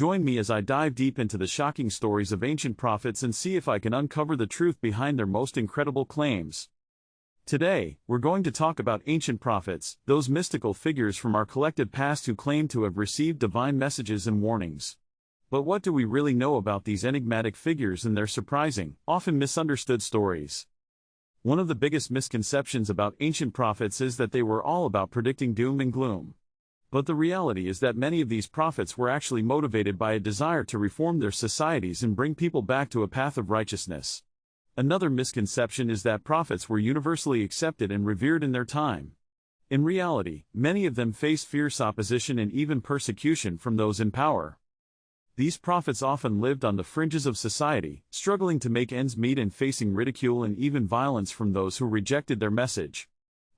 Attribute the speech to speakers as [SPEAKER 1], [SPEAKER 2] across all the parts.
[SPEAKER 1] Join me as I dive deep into the shocking stories of ancient prophets and see if I can uncover the truth behind their most incredible claims. Today, we're going to talk about ancient prophets, those mystical figures from our collective past who claim to have received divine messages and warnings. But what do we really know about these enigmatic figures and their surprising, often misunderstood stories? One of the biggest misconceptions about ancient prophets is that they were all about predicting doom and gloom. But the reality is that many of these prophets were actually motivated by a desire to reform their societies and bring people back to a path of righteousness. Another misconception is that prophets were universally accepted and revered in their time. In reality, many of them faced fierce opposition and even persecution from those in power. These prophets often lived on the fringes of society, struggling to make ends meet and facing ridicule and even violence from those who rejected their message.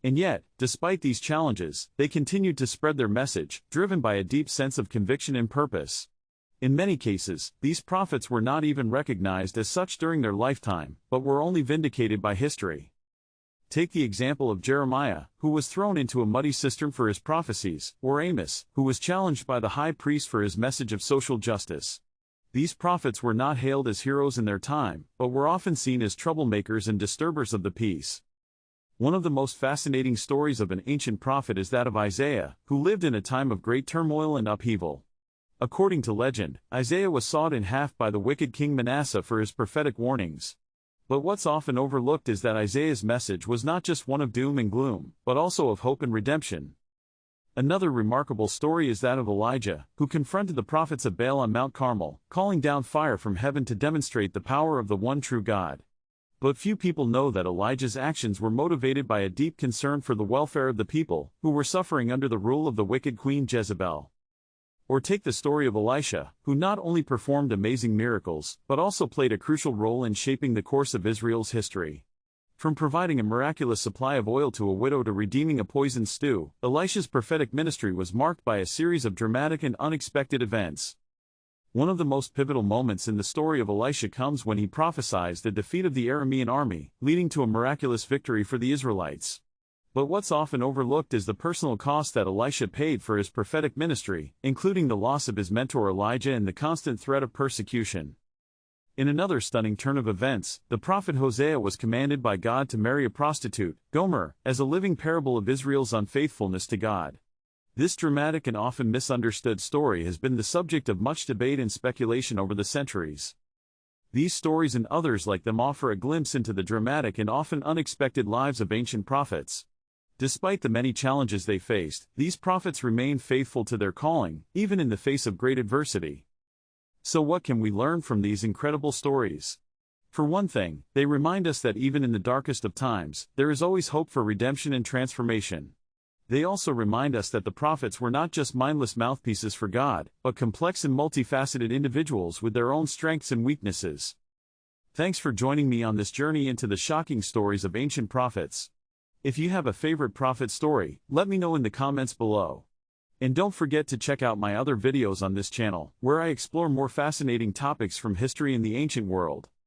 [SPEAKER 1] And yet, despite these challenges, they continued to spread their message, driven by a deep sense of conviction and purpose. In many cases, these prophets were not even recognized as such during their lifetime, but were only vindicated by history. Take the example of Jeremiah, who was thrown into a muddy cistern for his prophecies, or Amos, who was challenged by the high priest for his message of social justice. These prophets were not hailed as heroes in their time, but were often seen as troublemakers and disturbers of the peace. One of the most fascinating stories of an ancient prophet is that of Isaiah, who lived in a time of great turmoil and upheaval. According to legend, Isaiah was sawed in half by the wicked king Manasseh for his prophetic warnings. But what's often overlooked is that Isaiah's message was not just one of doom and gloom, but also of hope and redemption. Another remarkable story is that of Elijah, who confronted the prophets of Baal on Mount Carmel, calling down fire from heaven to demonstrate the power of the one true God. But few people know that Elijah's actions were motivated by a deep concern for the welfare of the people, who were suffering under the rule of the wicked Queen Jezebel. Or take the story of Elisha, who not only performed amazing miracles, but also played a crucial role in shaping the course of Israel's history. From providing a miraculous supply of oil to a widow to redeeming a poisoned stew, Elisha's prophetic ministry was marked by a series of dramatic and unexpected events. One of the most pivotal moments in the story of Elisha comes when he prophesies the defeat of the Aramean army, leading to a miraculous victory for the Israelites. But what's often overlooked is the personal cost that Elisha paid for his prophetic ministry, including the loss of his mentor Elijah and the constant threat of persecution. In another stunning turn of events, the prophet Hosea was commanded by God to marry a prostitute, Gomer, as a living parable of Israel's unfaithfulness to God. This dramatic and often misunderstood story has been the subject of much debate and speculation over the centuries. These stories and others like them offer a glimpse into the dramatic and often unexpected lives of ancient prophets. Despite the many challenges they faced, these prophets remained faithful to their calling, even in the face of great adversity. So what can we learn from these incredible stories? For one thing, they remind us that even in the darkest of times, there is always hope for redemption and transformation. They also remind us that the prophets were not just mindless mouthpieces for God, but complex and multifaceted individuals with their own strengths and weaknesses. Thanks for joining me on this journey into the shocking stories of ancient prophets. If you have a favorite prophet story, let me know in the comments below. And don't forget to check out my other videos on this channel, where I explore more fascinating topics from history and the ancient world.